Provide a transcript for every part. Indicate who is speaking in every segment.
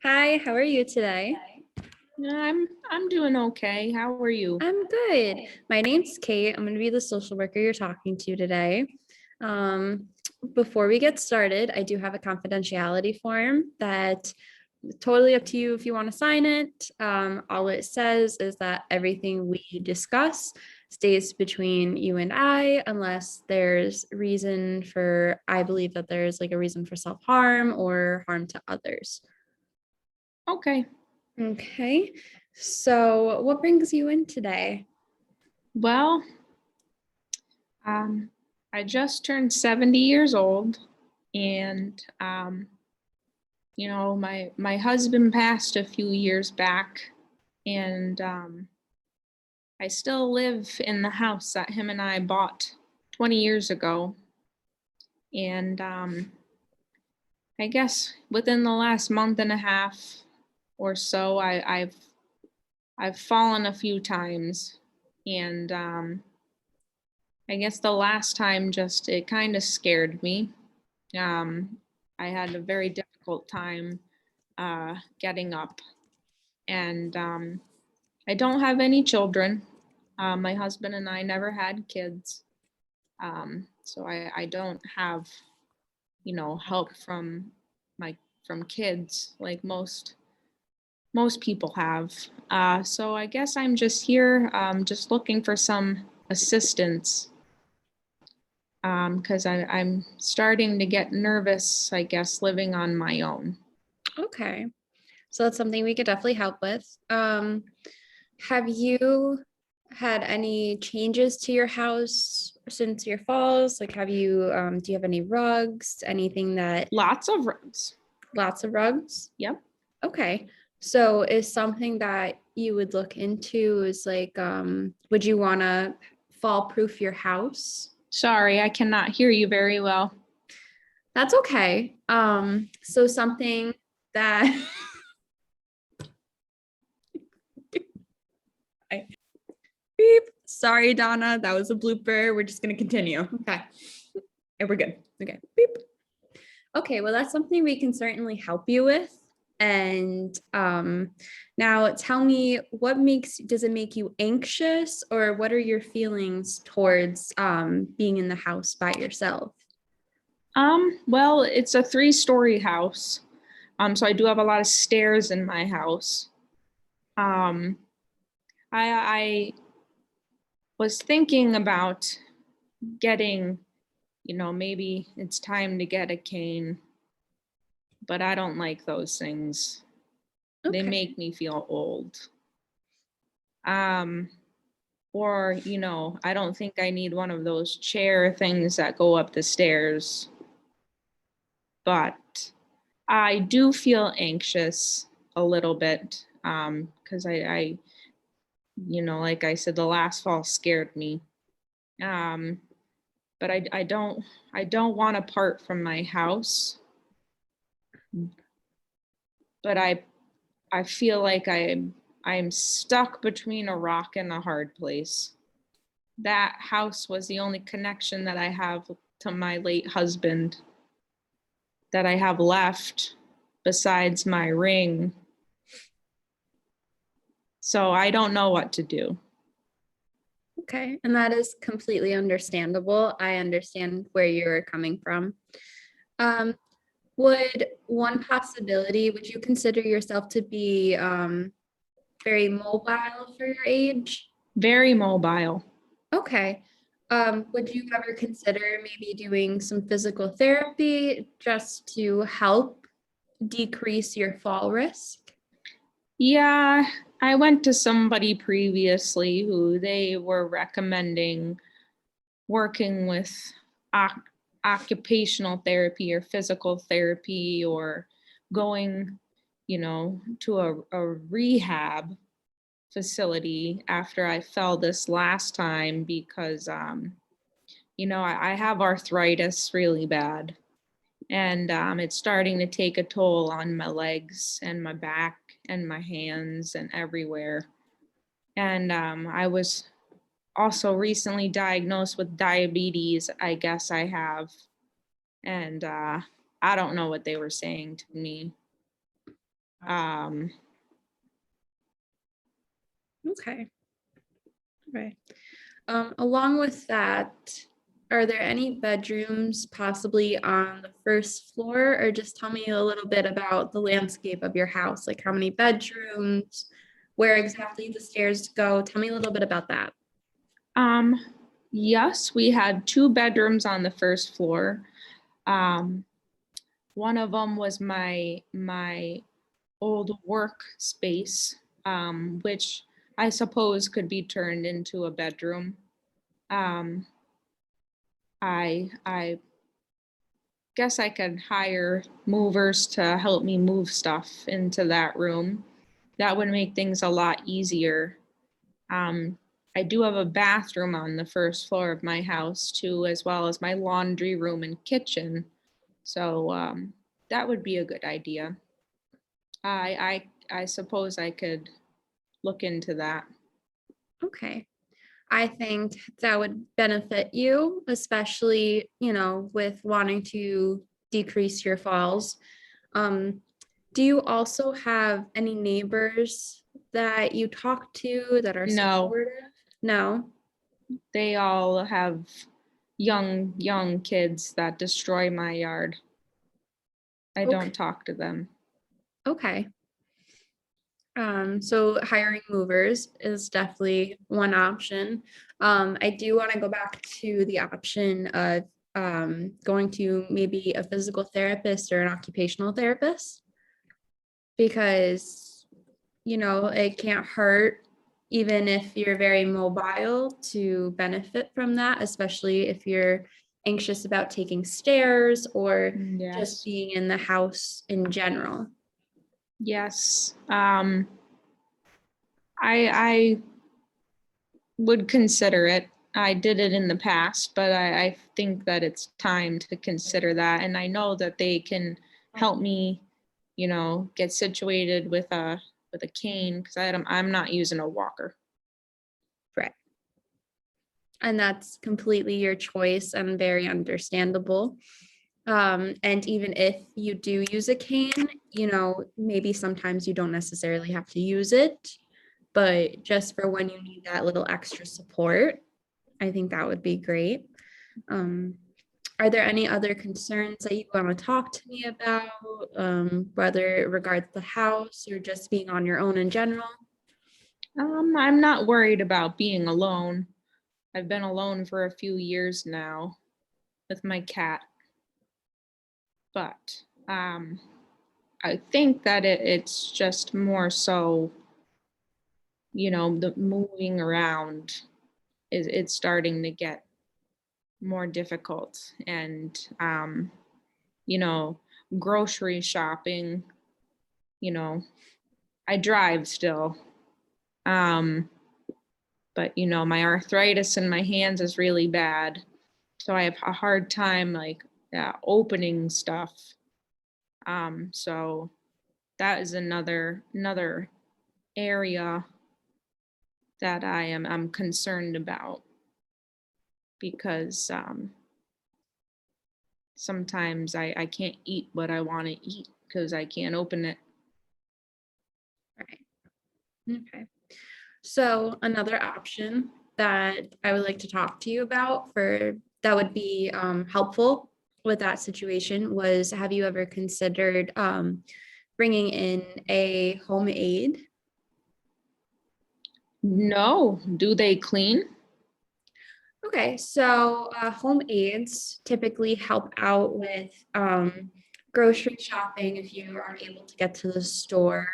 Speaker 1: Hi, how are you today?
Speaker 2: Yeah, I'm doing okay. How are you?
Speaker 1: I'm good. My name's Kate. I'm going to be the social worker you're talking to today. Um, Before we get started, I do have a confidentiality form that totally up to you if you want to sign it. All it says is that everything we discuss stays between you and I, unless there's reason for, I believe that there's like a reason for self-harm or harm to others.
Speaker 2: Okay.
Speaker 1: Okay, so what brings you in today?
Speaker 2: Well, um, I just turned 70 years old and my husband passed a few years back and I still live in the house that him and I bought 20 years ago. And I guess within the last month and a half or so, I've fallen a few times and I guess the last time just it kind of scared me. Um, I had a very difficult time getting up, and I don't have any children. My husband and I never had kids, so I don't have help my from kids like most people have. So I guess I'm just here, just looking for some assistance because I'm starting to get nervous, I guess, living on my own.
Speaker 1: Okay, so that's something we could definitely help with. Have you had any changes to your house since your falls? Like, do you have any rugs, anything that,
Speaker 2: Lots of rugs.
Speaker 1: lots of rugs?
Speaker 2: Yep.
Speaker 1: Okay, so is something that you would look into is like, would you want to fall proof your house?
Speaker 2: Sorry, I cannot hear you very well.
Speaker 1: That's okay. So something that beep. Sorry, Donna. That was a blooper. We're just gonna continue. Okay. And we're good. Okay. Beep. Okay, well, that's something we can certainly help you with. And now tell me does it make you anxious or what are your feelings towards being in the house by yourself?
Speaker 2: Well, it's a three-story house. So I do have a lot of stairs in my house. Um, I was thinking about getting, maybe it's time to get a cane, but I don't like those things. They
Speaker 1: Okay.
Speaker 2: make me feel old. Um, or, I don't think I need one of those chair things that go up the stairs, but I do feel anxious a little bit because like I said, the last fall scared me. Um, but I don't want to part from my house, but I feel like I'm stuck between a rock and a hard place. That house was the only connection that I have to my late husband that I have left besides my ring. So I don't know what to do.
Speaker 1: Okay. And that is completely understandable. I understand where you're coming from. Um, would you consider yourself to be very mobile for your age?
Speaker 2: Very mobile.
Speaker 1: Okay. Would you ever consider maybe doing some physical therapy just to help decrease your fall risk?
Speaker 2: Yeah, I went to somebody previously who they were recommending working with oc- occupational therapy or physical therapy or going, to a rehab facility after I fell this last time because, I have arthritis really bad and it's starting to take a toll on my legs and my back and my hands and everywhere. And I was also recently diagnosed with diabetes, I guess I have. And I don't know what they were saying to me. Um,
Speaker 1: Okay. Right. Along with that, are there any bedrooms possibly on the first floor, or just tell me a little bit about the landscape of your house, like how many bedrooms, where exactly the stairs go? Tell me a little bit about that.
Speaker 2: um, yes, we had 2 bedrooms on the first floor. Um, one of them was my old work space, which I suppose could be turned into a bedroom. Um, I guess I could hire movers to help me move stuff into that room. That would make things a lot easier. Um, I do have a bathroom on the first floor of my house too, as well as my laundry room and kitchen. So that would be a good idea. I suppose I could look into that.
Speaker 1: Okay. I think that would benefit you, especially, with wanting to decrease your falls. Um, do you also have any neighbors that you talk to that are
Speaker 2: No,
Speaker 1: supportive? No?
Speaker 2: they all have young kids that destroy my yard. I
Speaker 1: Okay.
Speaker 2: don't talk to them.
Speaker 1: Okay. So hiring movers is definitely one option. I do want to go back to the option of going to maybe a physical therapist or an occupational therapist because, it can't hurt even if you're very mobile to benefit from that, especially if you're anxious about taking stairs or just
Speaker 2: Yes.
Speaker 1: being in the house in general.
Speaker 2: Yes. I would consider it. I did it in the past, but I think that it's time to consider that. And I know that they can help me, get situated with a cane because I'm not using a walker.
Speaker 1: Right. And that's completely your choice and very understandable. And even if you do use a cane, maybe sometimes you don't necessarily have to use it, but just for when you need that little extra support, I think that would be great. Um, are there any other concerns that you want to talk to me about, whether it regards the house or just being on your own in general?
Speaker 2: I'm not worried about being alone. I've been alone for a few years now with my cat, but I think that it's just more so, the moving around is it's starting to get more difficult, and you know, grocery shopping, you know, I drive still. Um, but my arthritis in my hands is really bad. So I have a hard time like opening stuff. So that is another area that I'm concerned about because sometimes I can't eat what I want to eat because I can't open it.
Speaker 1: Right. Okay. So another option that I would like to talk to you about for that would be helpful with that situation was, have you ever considered bringing in a home aide?
Speaker 2: No, do they clean?
Speaker 1: Okay, so home aides typically help out with grocery shopping if you aren't able to get to the store.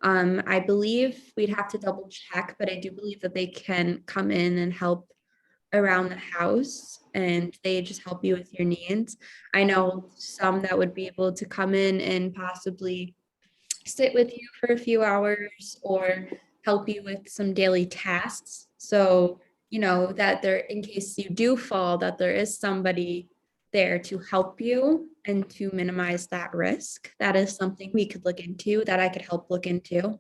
Speaker 1: I believe we'd have to double check, but I do believe that they can come in and help around the house and they just help you with your needs. I know some that would be able to come in and possibly sit with you for a few hours or help you with some daily tasks. So, that there, in case you do fall, that there is somebody there to help you and to minimize that risk. That is something we could look into, that I could help look into.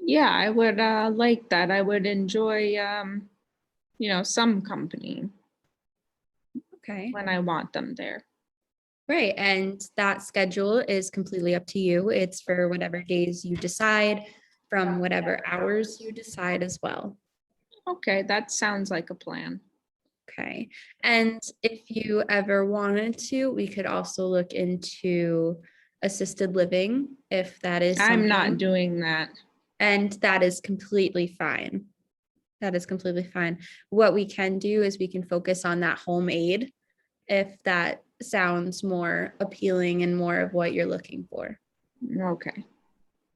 Speaker 2: Yeah, I would like that. I would enjoy some company
Speaker 1: Okay.
Speaker 2: when I want them there.
Speaker 1: Right. And that schedule is completely up to you. It's for whatever days you decide, from whatever hours you decide as well.
Speaker 2: Okay, that sounds like a plan.
Speaker 1: Okay. And if you ever wanted to, we could also look into assisted living if that is
Speaker 2: I'm not
Speaker 1: something.
Speaker 2: doing that.
Speaker 1: And that is completely fine. That is completely fine. What we can do is we can focus on that home aid if that sounds more appealing and more of what you're looking for.
Speaker 2: Okay.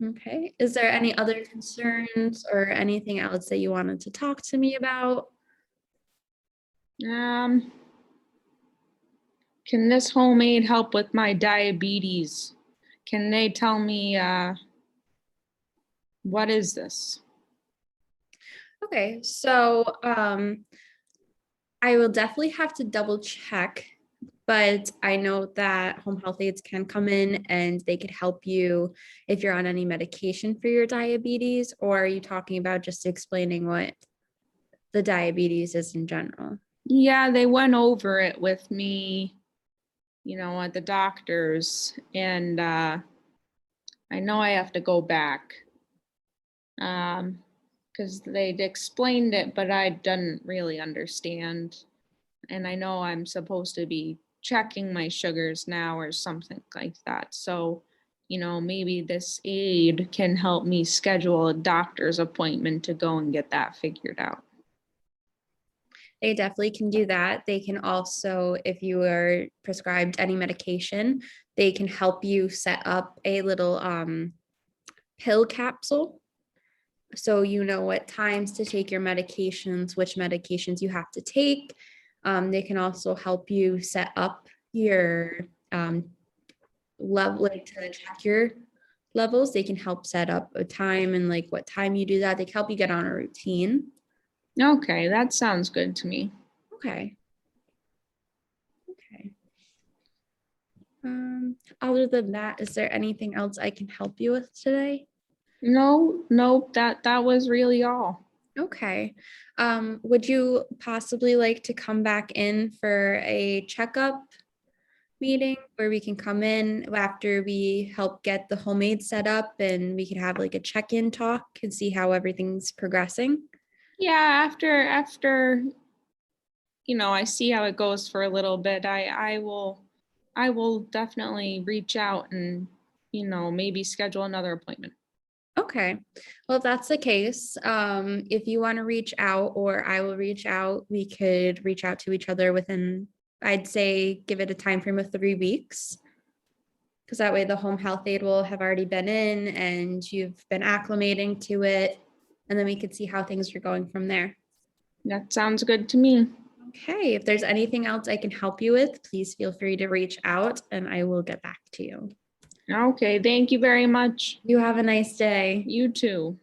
Speaker 1: Okay. Is there any other concerns or anything else that you wanted to talk to me about?
Speaker 2: Um, can this home aid help with my diabetes? Can they tell me what is this?
Speaker 1: Okay, so I will definitely have to double check, but I know that home health aides can come in and they could help you if you're on any medication for your diabetes, or are you talking about just explaining what the diabetes is in general?
Speaker 2: Yeah, they went over it with me, at the doctor's, and I know I have to go back. Because they'd explained it, but I didn't really understand. And I know I'm supposed to be checking my sugars now or something like that. So, maybe this aid can help me schedule a doctor's appointment to go and get that figured out.
Speaker 1: They definitely can do that. They can also, if you are prescribed any medication, they can help you set up a little pill capsule. So you know what times to take your medications, which medications you have to take. They can also help you set up your level, like to check your levels. They can help set up a time and like what time you do that. They can help you get on a routine.
Speaker 2: Okay, that sounds good to me.
Speaker 1: Okay. Okay. Other than that, is there anything else I can help you with today?
Speaker 2: No, nope, that was really all.
Speaker 1: Okay. Would you possibly like to come back in for a checkup meeting where we can come in after we help get the homemade set up and we can have like a check-in talk and see how everything's progressing?
Speaker 2: Yeah, after I see how it goes for a little bit. I will definitely reach out and maybe schedule another appointment.
Speaker 1: Okay. Well, if that's the case, if you want to reach out or I will reach out, we could reach out to each other within, I'd say, give it a time frame of 3 weeks. Because that way the home health aide will have already been in and you've been acclimating to it. And then we could see how things are going from there.
Speaker 2: That sounds good to me.
Speaker 1: Okay, if there's anything else I can help you with, please feel free to reach out and I will get back to you.
Speaker 2: Okay, thank you very much.
Speaker 1: You have a nice day.
Speaker 2: You too.